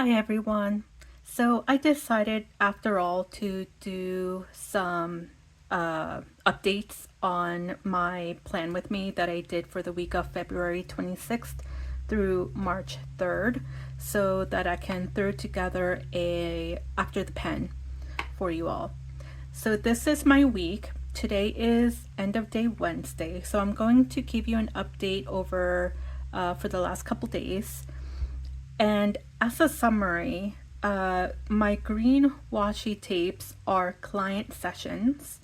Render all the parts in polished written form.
Hi everyone. So I decided after all to do some updates on my plan with me that I did for the week of February 26th through March 3rd so that I can throw together a after the pen for you all. So this is my week. Today is end of day Wednesday. So I'm going to give you an update over for the last couple days. And as a summary, my green washi tapes are client sessions.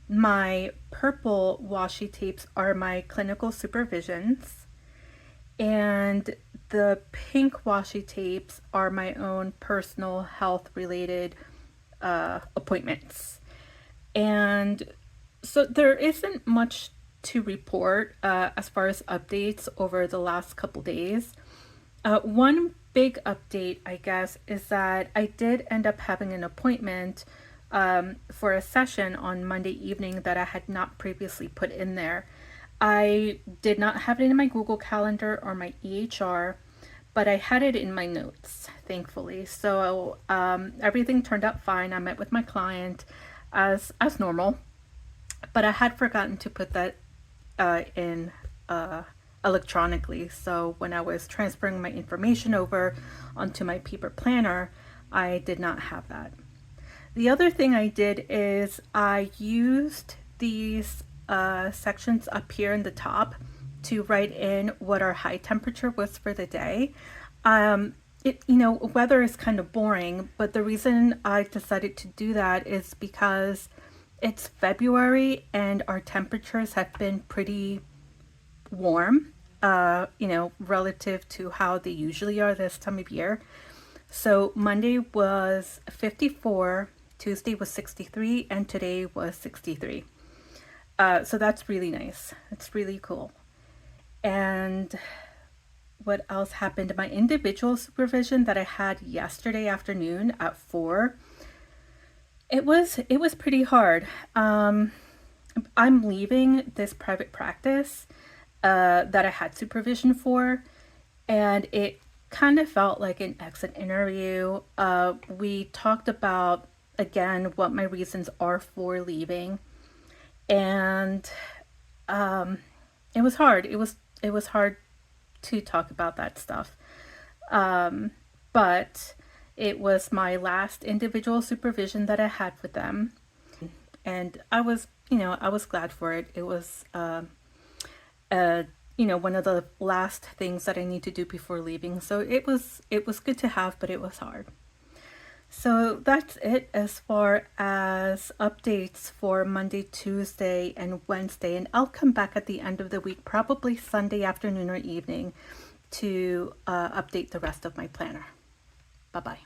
My purple washi tapes are my clinical supervisions. And the pink washi tapes are my own personal health related appointments. And so there isn't much to report as far as updates over the last couple days. One big update, I guess, is that I did end up having an appointment for a session on Monday evening that I had not previously put in there. I did not have it in my Google Calendar or my EHR, but I had it in my notes, thankfully. So everything turned out fine. I met with my client as normal, but I had forgotten to put that in electronically. So when I was transferring my information over onto my paper planner, I did not have that. The other thing I did is I used these sections up here in the top to write in what our high temperature was for the day. Weather is kind of boring, but the reason I decided to do that is because it's February and our temperatures have been pretty warm, relative to how they usually are this time of year. So Monday was 54, Tuesday was 63, and today was 63. So that's really nice. It's really cool. And what else happened? My individual supervision that I had yesterday afternoon at 4, it was pretty hard. I'm leaving this private practice that I had supervision for, and it kind of felt like an exit interview. We talked about again what my reasons are for leaving, and it was hard. It was hard to talk about that stuff, but it was my last individual supervision that I had with them, and I was glad for it. It was uh, one of the last things that I need to do before leaving. So it was good to have, but it was hard. So that's it as far as updates for Monday, Tuesday, and Wednesday. And I'll come back at the end of the week, probably Sunday afternoon or evening, to update the rest of my planner. Bye bye.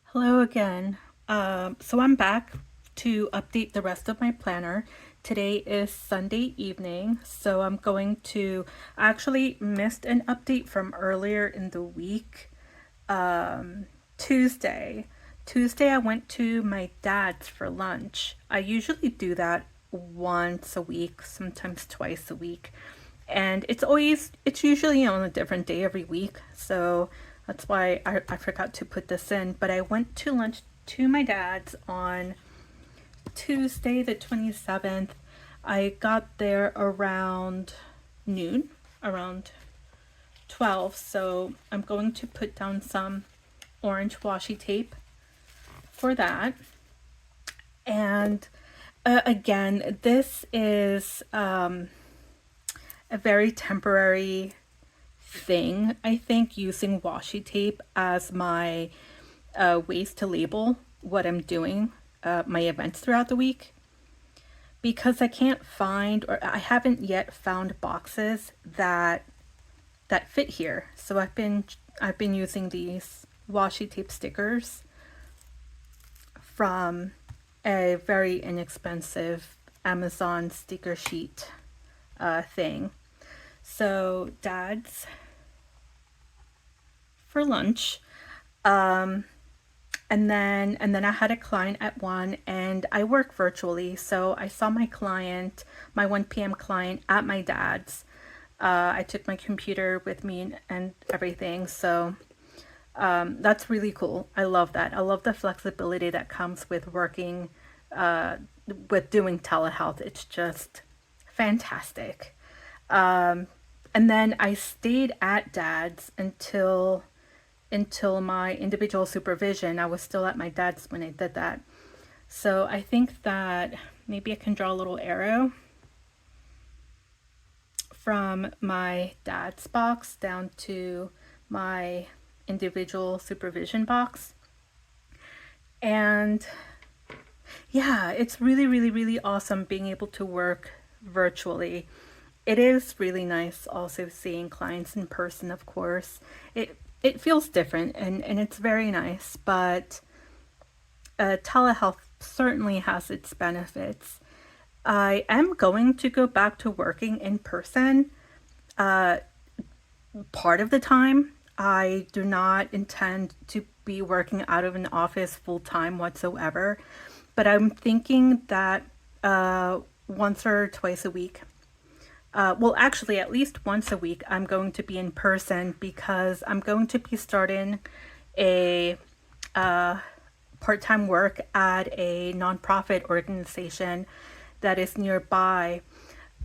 Hello again. So I'm back to update the rest of my planner. Today is Sunday evening, so I'm going to I actually missed an update from earlier in the week. Tuesday. Tuesday, I went to my dad's for lunch. I usually do that once a week, sometimes twice a week. And it's usually on a different day every week. So that's why I forgot to put this in. But I went to lunch to my dad's on Tuesday, the 27th. I got there around noon, around 12. So I'm going to put down some orange washi tape for that. And again, this is a very temporary thing. I think using washi tape as my ways to label what I'm doing, my events throughout the week, because I can't find, or I haven't yet found boxes that fit here. So I've been using these washi tape stickers from a very inexpensive Amazon sticker sheet thing. So dad's for lunch, and then I had a client at 1, and I work virtually, so I saw my client, my 1 p.m. client, at my dad's. I took my computer with me and everything, so That's really cool. I love that. I love the flexibility that comes with working, uh, with doing telehealth. It's just fantastic. Um, and then I stayed at dad's until my individual supervision. I was still at my dad's when I did that. So I think that maybe I can draw a little arrow from my dad's box down to my individual supervision box. And yeah, it's really, really, really awesome being able to work virtually. It is really nice also seeing clients in person, of course. It feels different and it's very nice, but telehealth certainly has its benefits. I am going to go back to working in person uh, part of the time. I do not intend to be working out of an office full time whatsoever, but I'm thinking that once or twice a week, well, actually, at least once a week, I'm going to be in person because I'm going to be starting a part time work at a nonprofit organization that is nearby,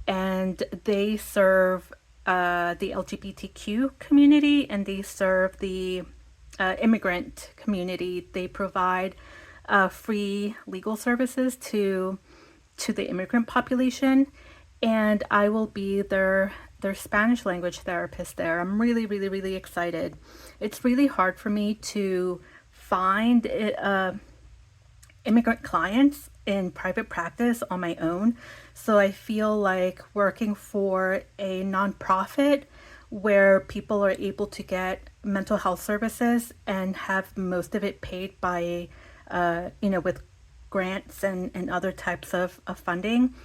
and they serve the LGBTQ community and they serve the immigrant community. They provide free legal services to the immigrant population, and I will be their Spanish language therapist there. I'm really, really, really excited. It's really hard for me to find immigrant clients in private practice on my own. So I feel like working for a nonprofit where people are able to get mental health services and have most of it paid by, with grants and other types of funding,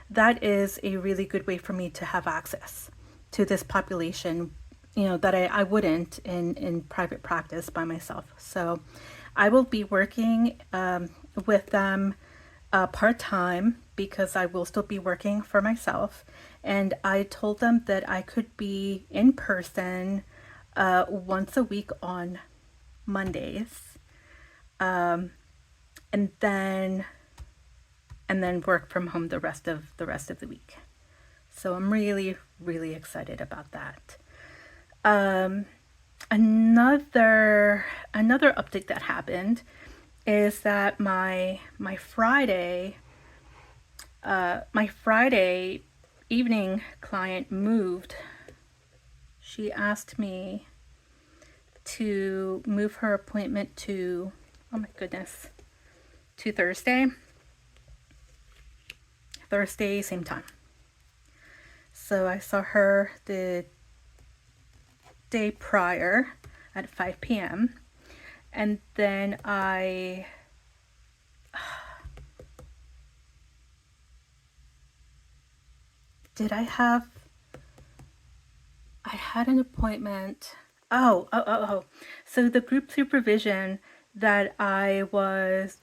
that is a really good way for me to have access to this population, that I wouldn't in private practice by myself. So I will be working with them part time because I will still be working for myself. And I told them that I could be in person once a week on Mondays, and then work from home the rest of the week. So I'm really, really excited about that. Um, another update that happened is that my Friday evening client moved. She asked me to move her appointment to, oh my goodness, to Thursday, same time. So I saw her the day prior at 5 p.m. And then I had an appointment. Oh. So the group supervision that I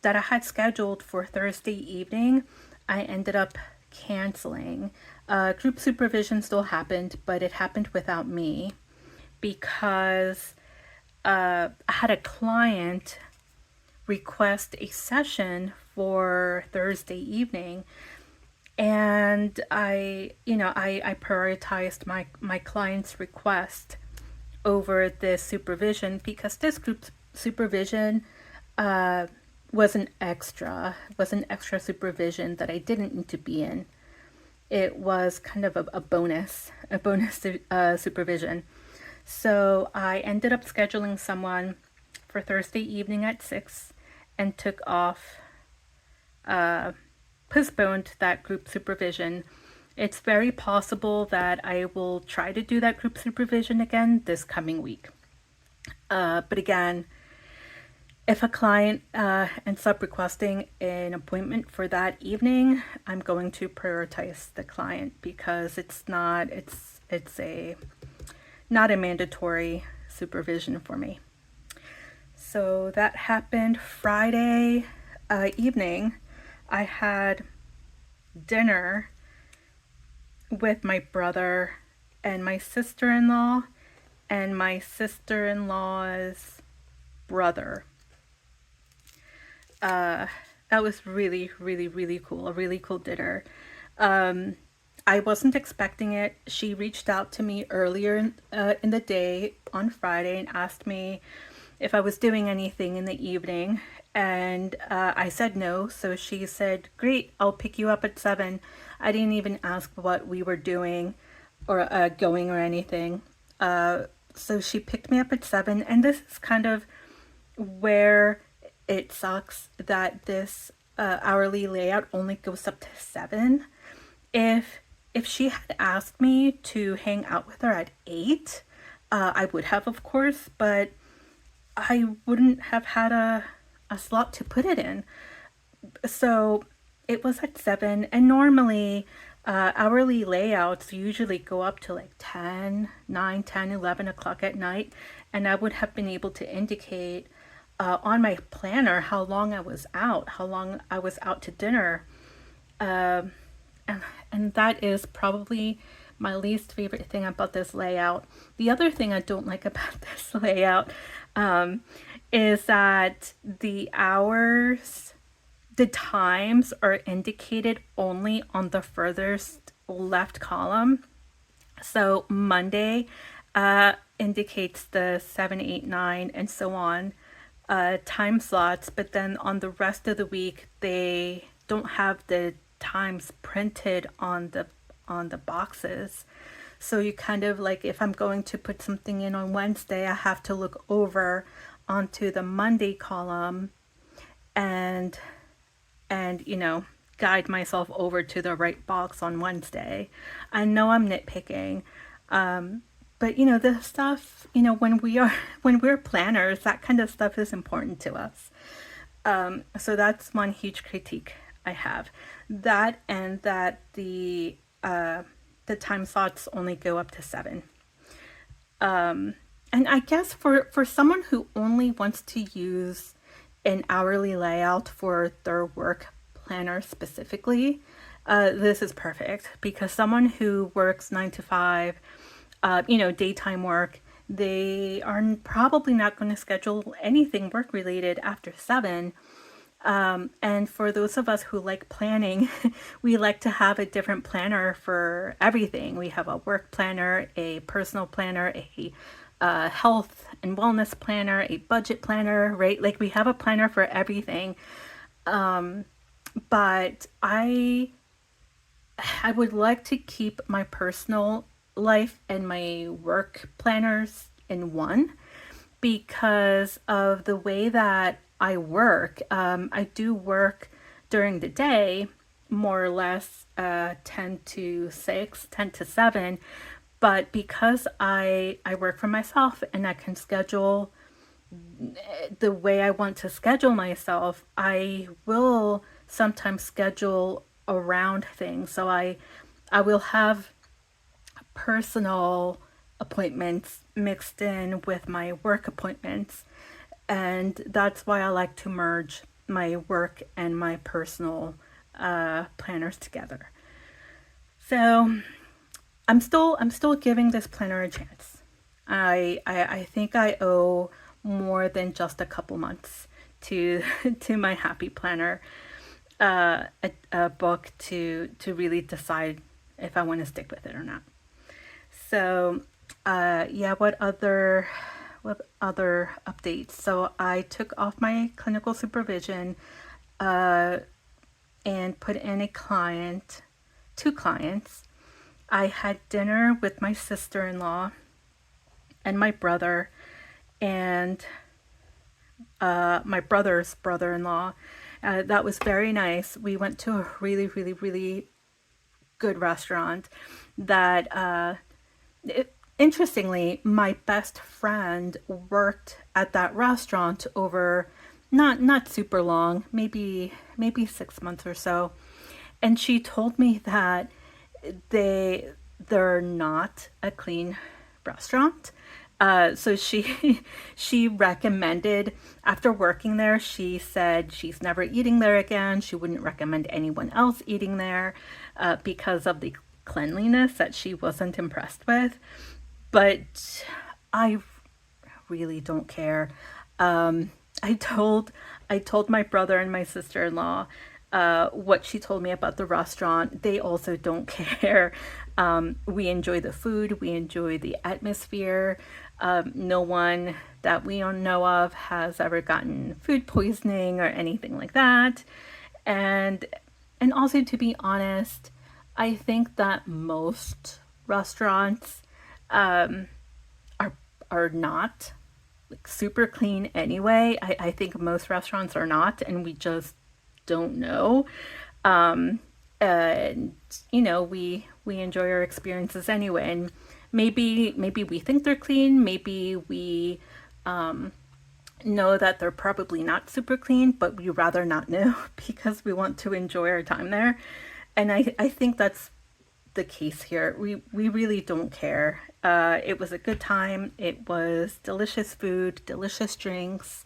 had scheduled for Thursday evening, I ended up canceling. Group supervision still happened, but it happened without me because I had a client request a session for Thursday evening, and I prioritized my client's request over this supervision because this group supervision uh, was an extra supervision that I didn't need to be in. It was kind of a bonus supervision. So I ended up scheduling someone for Thursday evening at 6 and took off, postponed that group supervision. It's very possible that I will try to do that group supervision again this coming week. But again, if a client ends up requesting an appointment for that evening, I'm going to prioritize the client because it's not a mandatory supervision for me. So that happened Friday evening. I had dinner with my brother and my sister-in-law and my sister-in-law's brother. That was really, really, really cool. A really cool dinner. Um, I wasn't expecting it. She reached out to me earlier in the day on Friday and asked me if I was doing anything in the evening. And I said no. So she said, "Great, I'll pick you up at 7." I didn't even ask what we were doing or going or anything. Uh, so she picked me up at 7. And this is kind of where it sucks that this hourly layout only goes up to 7. If if she had asked me to hang out with her at 8, I would have, of course, but I wouldn't have had a slot to put it in. So it was at 7, and normally hourly layouts usually go up to like 10, 9, 10, 11 o'clock at night, and I would have been able to indicate on my planner how long I was out, how long I was out to dinner. Um, and that is probably my least favorite thing about this layout. The other thing I don't like about this layout um, is that the times are indicated only on the furthest left column. So Monday indicates the 7, 8, 9, and so on time slots, but then on the rest of the week they don't have the times printed on the boxes. So you kind of like, if I'm going to put something in on Wednesday, I have to look over onto the Monday column and guide myself over to the right box on Wednesday. I know I'm nitpicking, but the stuff, when we're planners, that kind of stuff is important to us. So that's one huge critique I have. That, and that the time slots only go up to 7. And I guess for someone who only wants to use an hourly layout for their work planner specifically, this is perfect, because someone who works 9 to 5, daytime work, they are probably not going to schedule anything work related after 7. And for those of us who like planning, we like to have a different planner for everything. We have a work planner, a personal planner, a health and wellness planner, a budget planner, right? Like we have a planner for everything. But I would like to keep my personal life and my work planners in one, because of the way that I work. I do work during the day, more or less 10 to 6, 10 to 7. But because I work for myself and I can schedule the way I want to schedule myself, I will sometimes schedule around things. So I will have personal appointments mixed in with my work appointments. And that's why I like to merge my work and my personal planners together. So I'm still giving this planner a chance. I think I owe more than just a couple months to to my happy planner a book to really decide if I want to stick with it or not. So yeah, what other updates? So I took off my clinical supervision uh, and put in two clients. I had dinner with my sister-in-law and my brother and my brother's brother-in-law. That was very nice. We went to a really, really, really good restaurant that interestingly, my best friend worked at that restaurant over not super long, maybe 6 months or so, and she told me that they're not a clean restaurant. So she recommended, after working there, she said she's never eating there again. She wouldn't recommend anyone else eating there because of the cleanliness that she wasn't impressed with. But I really don't care. I told I told my brother and my sister-in-law what she told me about the restaurant. They also don't care. We enjoy the food. We enjoy the atmosphere. No one that we don't know of has ever gotten food poisoning or anything like that. And and also, to be honest, I think that most restaurants are are not like super clean anyway. I think most restaurants are not, and we just don't know. And we enjoy our experiences anyway. And maybe we think they're clean. Maybe we know that they're probably not super clean, but we rather not know because we want to enjoy our time there. And I think that's the case here. We really don't care. It was a good time. It was delicious food, delicious drinks.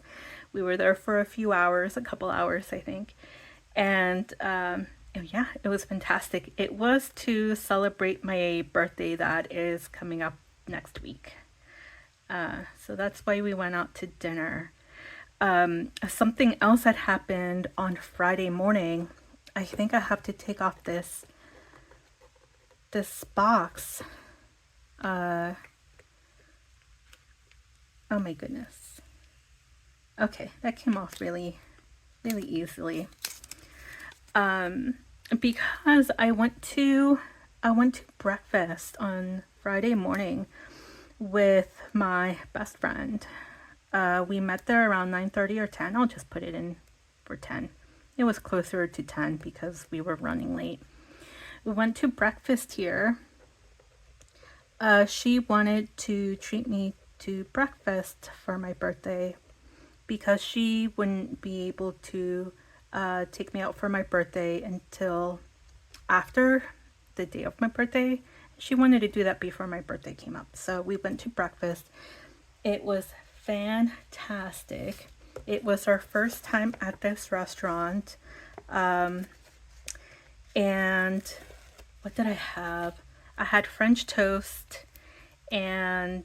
We were there for a few hours, a couple hours, I think. And yeah, it was fantastic. It was to celebrate my birthday that is coming up next week. So that's why we went out to dinner. Something else that happened on Friday morning. I think I have to take off this box. Oh my goodness. Okay, that came off really easily. Because I went to breakfast on Friday morning with my best friend. We met there around 9:30 or 10. I'll just put it in for 10. It was closer to 10 because we were running late. We went to breakfast here. She wanted to treat me to breakfast for my birthday because she wouldn't be able to take me out for my birthday until after the day of my birthday. She wanted to do that before my birthday came up. So we went to breakfast. It was fantastic. It was our first time at this restaurant. And what did I have? I had French toast and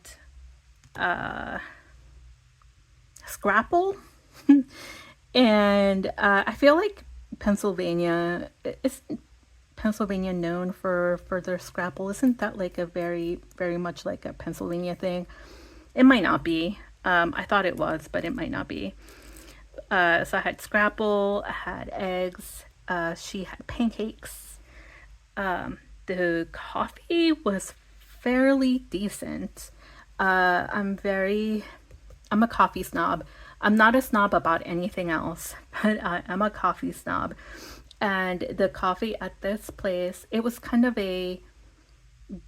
scrapple. And I feel like is Pennsylvania known for their scrapple? Isn't that like a very much like a Pennsylvania thing? It might not be. I thought it was, but it might not be. So I had scrapple, I had eggs, she had pancakes. The coffee was fairly decent. I'm a coffee snob. I'm not a snob about anything else, but I'm a coffee snob. And the coffee at this place, it was kind of a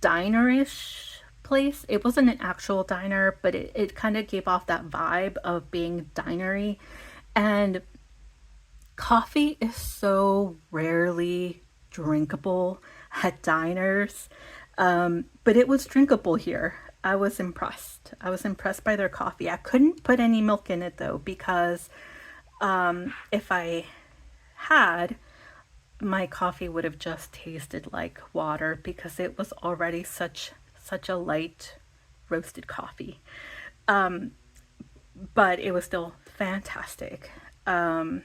dinerish place. It wasn't an actual diner, but it kind of gave off that vibe of being dinery. And coffee is so rarely drinkable at diners, but it was drinkable here. I was impressed. I was impressed by their coffee. I couldn't put any milk in it though, because if I had, my coffee would have just tasted like water because it was already such a light roasted coffee. But it was still fantastic. So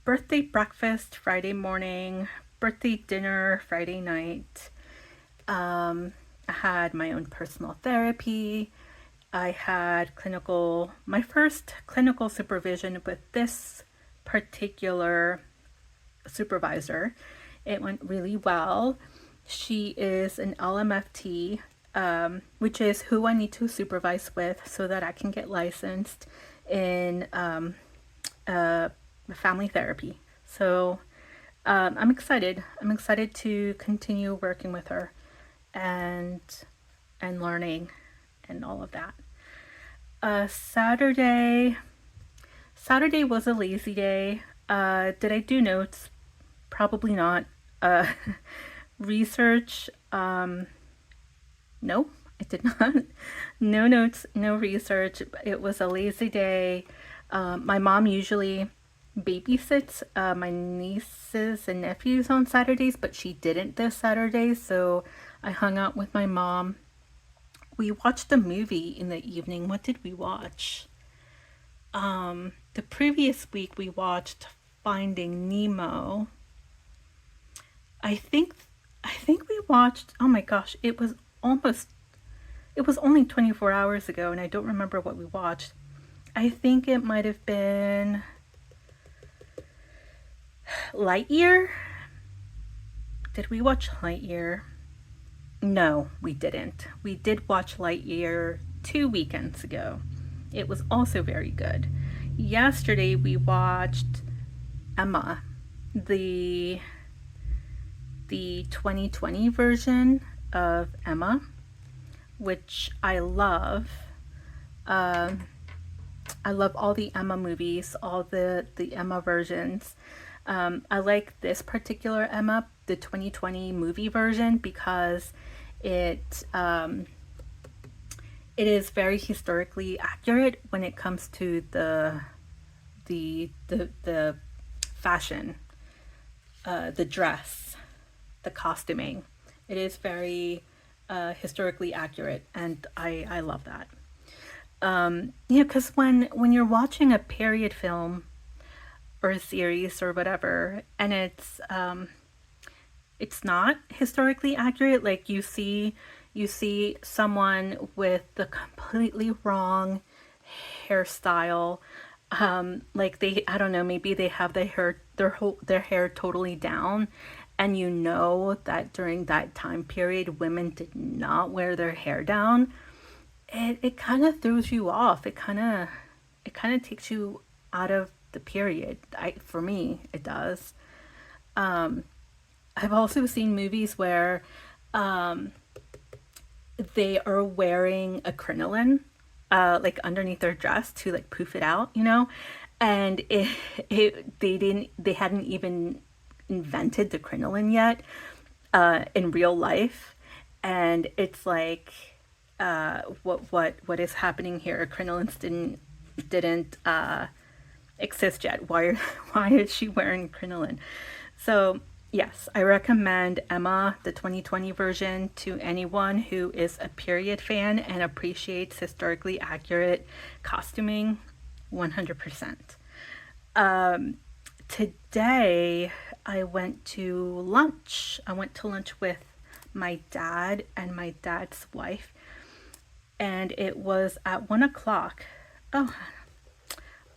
birthday breakfast Friday morning, birthday dinner Friday night. I had my own personal therapy. I had my first clinical supervision with this particular supervisor. It went really well. She is an LMFT, which is who I need to supervise with so that I can get licensed in family therapy. So I'm excited. I'm excited to continue working with her and learning and all of that. Saturday was a lazy day. Did I do notes? Probably not. Research, no, I did not. No notes, no research. It was a lazy day. My mom usually babysits my nieces and nephews on Saturdays, but she didn't this Saturday, so I hung out with my mom. we watched a movie in the evening. What did we watch? The previous week we watched Finding Nemo. I think I think we watched, oh my gosh, it was only 24 hours ago and I don't remember what we watched. I think it might have been Lightyear. Did we watch Lightyear? No, we didn't. We did watch Lightyear 2 weekends ago. It was also very good. Yesterday we watched Emma, the 2020 version of Emma, which I love. Um, I love all the Emma movies, all the Emma versions. I like this particular Emma, the 2020 movie version, because it it is very historically accurate when it comes to the fashion, the dress, the costuming. It is very historically accurate, and I love that. Yeah, because when you're watching a period film or a series or whatever, and it's not historically accurate, like you see someone with the completely wrong hairstyle, like they, I don't know, maybe they have their hair totally down, and you know that during that time period women did not wear their hair down. It kind of throws you off. It kind of takes you out of the period. For me it does. I've also seen movies where they are wearing a crinoline, like underneath their dress to like poof it out, and they hadn't even invented the crinoline yet, in real life, and it's like, what is happening here? Crinolines didn't exist yet. Why why is she wearing crinoline? So yes, I recommend Emma, the 2020 version, to anyone who is a period fan and appreciates historically accurate costuming. 100%. Today I went to lunch. I went to lunch with my dad and my dad's wife, and it was at 1 o'clock. Oh,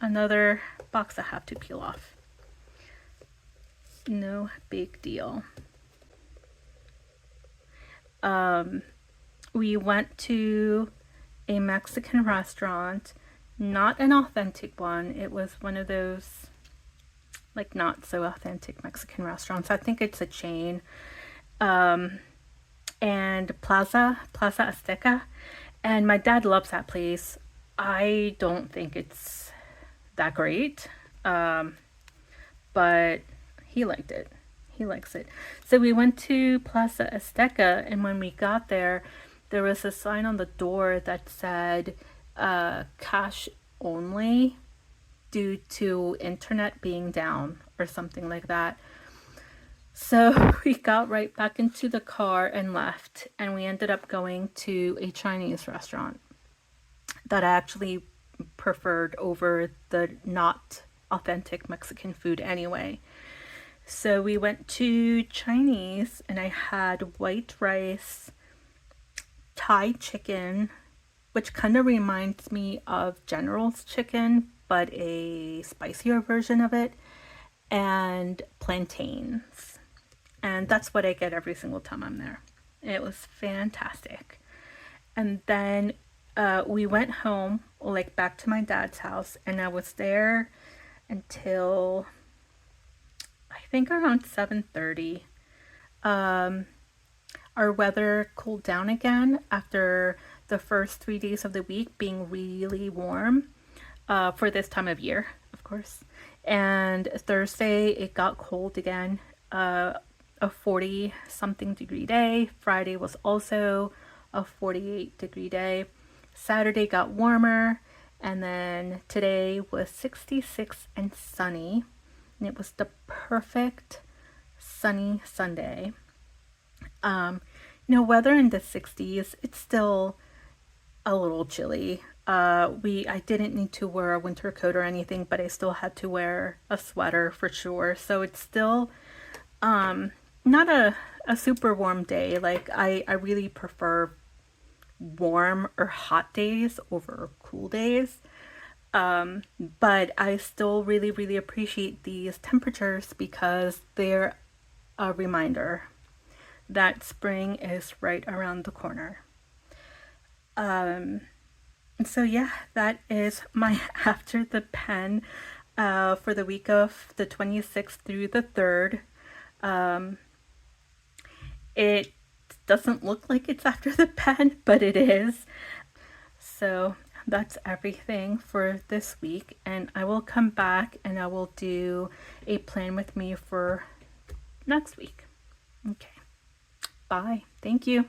another box I have to peel off. No big deal. We went to a Mexican restaurant, not an authentic one. It was one of those, like, not so authentic Mexican restaurants. I think it's a chain. And Plaza Azteca. And my dad loves that place. I don't think it's that great, but he liked it. He likes it. So we went to Plaza Azteca, and when we got there, there was a sign on the door that said cash only due to internet being down or something like that. So we got right back into the car and left, and we ended up going to a Chinese restaurant that I actually preferred over the not authentic Mexican food anyway. So we went to Chinese, and I had white rice, Thai chicken, which kind of reminds me of General's chicken, but a spicier version of it, and plantains. And that's what I get every single time I'm there. It was fantastic. And then we went home, like back to my dad's house, and I was there until I think around 7:30. Our weather cooled down again after the first 3 days of the week being really warm, for this time of year, of course. And Thursday it got cold again. A 40 something degree day. Friday was also a 48-degree day. Saturday got warmer, and then today was 66 and sunny, and it was the perfect sunny Sunday. Weather in the 60s, it's still a little chilly. I didn't need to wear a winter coat or anything, but I still had to wear a sweater for sure. So it's still not a super warm day. Like I really prefer warm or hot days over cool days. But I still really, really appreciate these temperatures because they're a reminder that spring is right around the corner. So yeah, that is my after the pen for the week of the 26th through the 3rd. It doesn't look like it's after the pen, but it is. So that's everything for this week, and I will come back and I will do a plan with me for next week. Okay, bye. Thank you.